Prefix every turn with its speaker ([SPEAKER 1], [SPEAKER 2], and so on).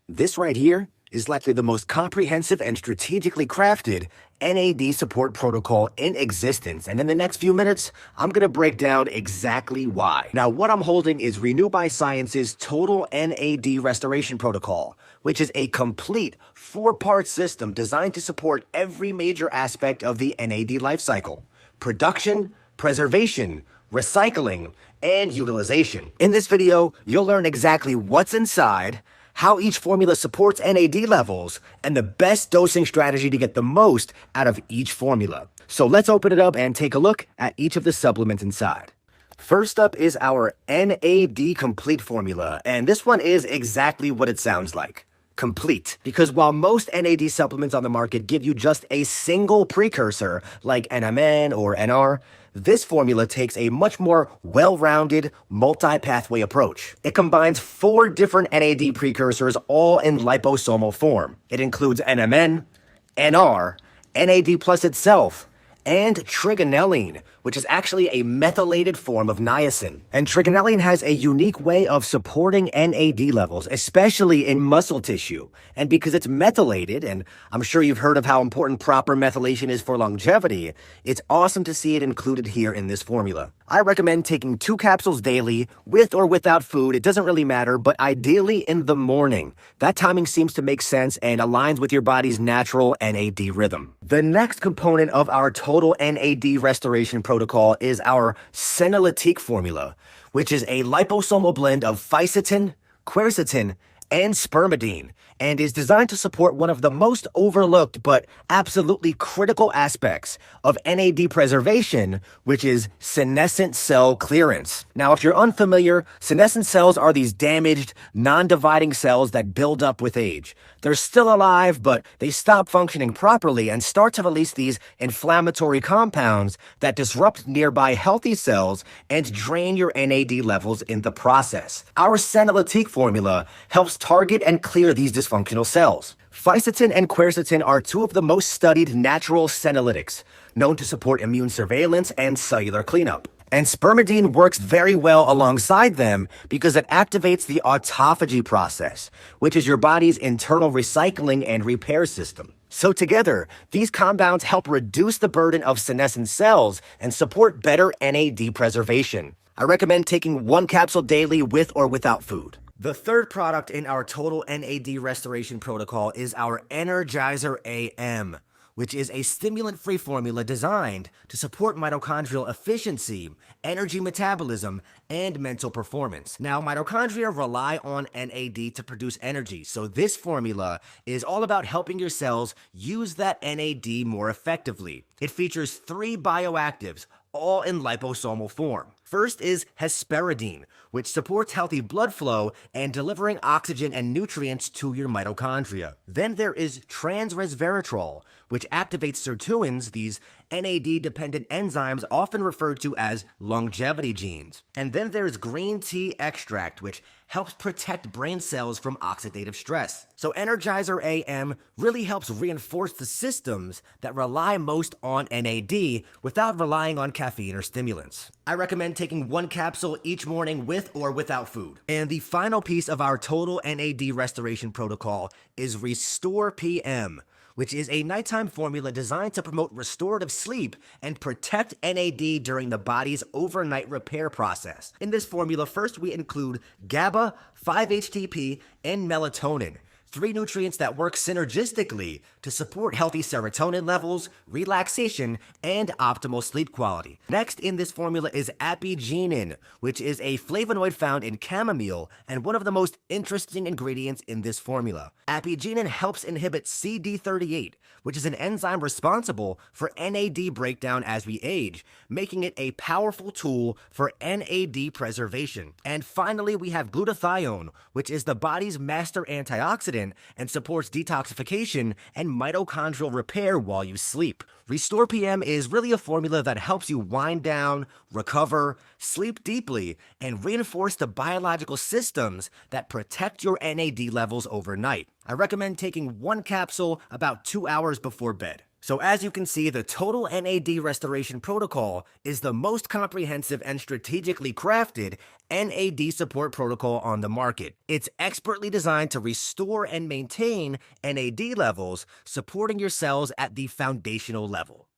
[SPEAKER 1] This right here is likely the most comprehensive and strategically crafted NAD support protocol in existence. And in the next few minutes, I'm going to break down exactly why. Now, what I'm holding is Renue by Science's Total NAD Restoration Protocol, which is a complete 4-part system designed to support every major aspect of the NAD life cycle: production, preservation, recycling, and utilization. In this video, you'll learn exactly what's inside, how each formula supports NAD levels, and the best dosing strategy to get the most out of each formula. So let's open it up and take a look at each of the supplements inside. First up is our NAD Complete formula, and this one is exactly what it sounds like: complete. Because while most NAD supplements on the market give you just a single precursor, like NMN or NR, this formula takes a much more well-rounded, multi-pathway approach. It combines 4 different NAD precursors, all in liposomal form. It includes NMN, NR, NAD plus itself, and Trigonelline, which is actually a methylated form of niacin. And Trigonelline has a unique way of supporting NAD levels, especially in muscle tissue. And because it's methylated, and I'm sure you've heard of how important proper methylation is for longevity, it's awesome to see it included here in this formula. I recommend taking 2 capsules daily, with or without food. It doesn't really matter, but ideally in the morning. That timing seems to make sense and aligns with your body's natural NAD rhythm. The next component of our Total NAD Restoration Protocol is our Senolytique formula, which is a liposomal blend of Fisetin, Quercetin, and Spermidine, and is designed to support one of the most overlooked but absolutely critical aspects of NAD preservation, which is senescent cell clearance. Now, if you're unfamiliar, senescent cells are these damaged, non-dividing cells that build up with age. They're still alive, but they stop functioning properly and start to release these inflammatory compounds that disrupt nearby healthy cells and drain your NAD levels in the process. Our Senolytique formula helps target and clear these dysfunctional cells. Fisetin and Quercetin are 2 of the most studied natural senolytics, known to support immune surveillance and cellular cleanup. And Spermidine works very well alongside them because it activates the autophagy process, which is your body's internal recycling and repair system. So together, these compounds help reduce the burden of senescent cells and support better NAD preservation. I recommend taking 1 capsule daily with or without food. The third product in our Total NAD Restoration Protocol is our Energizer AM, which is a stimulant-free formula designed to support mitochondrial efficiency, energy metabolism, and mental performance. Now, mitochondria rely on NAD to produce energy, so this formula is all about helping your cells use that NAD more effectively. It features 3 bioactives, all in liposomal form. First is Hesperidin, which supports healthy blood flow and delivering oxygen and nutrients to your mitochondria. Then there is Resveratrol, which activates sirtuins, these NAD-dependent enzymes often referred to as longevity genes. And then there's green tea extract, which helps protect brain cells from oxidative stress. So Energizer AM really helps reinforce the systems that rely most on NAD without relying on caffeine or stimulants. I recommend taking 1 capsule each morning with or without food. And the final piece of our Total NAD Restoration Protocol is Restore PM, which is a nighttime formula designed to promote restorative sleep and protect NAD during the body's overnight repair process. In this formula, first we include GABA, 5-HTP, and melatonin, 3 nutrients that work synergistically to support healthy serotonin levels, relaxation, and optimal sleep quality. Next in this formula is apigenin, which is a flavonoid found in chamomile and one of the most interesting ingredients in this formula. Apigenin helps inhibit CD38, which is an enzyme responsible for NAD breakdown as we age, making it a powerful tool for NAD preservation. And finally, we have glutathione, which is the body's master antioxidant and supports detoxification and mitochondrial repair while you sleep. Restore PM is really a formula that helps you wind down, recover, sleep deeply, and reinforce the biological systems that protect your NAD levels overnight. I recommend taking 1 capsule about 2 hours before bed. So as you can see, the Total NAD Restoration Protocol is the most comprehensive and strategically crafted NAD support protocol on the market. It's expertly designed to restore and maintain NAD levels, supporting your cells at the foundational level.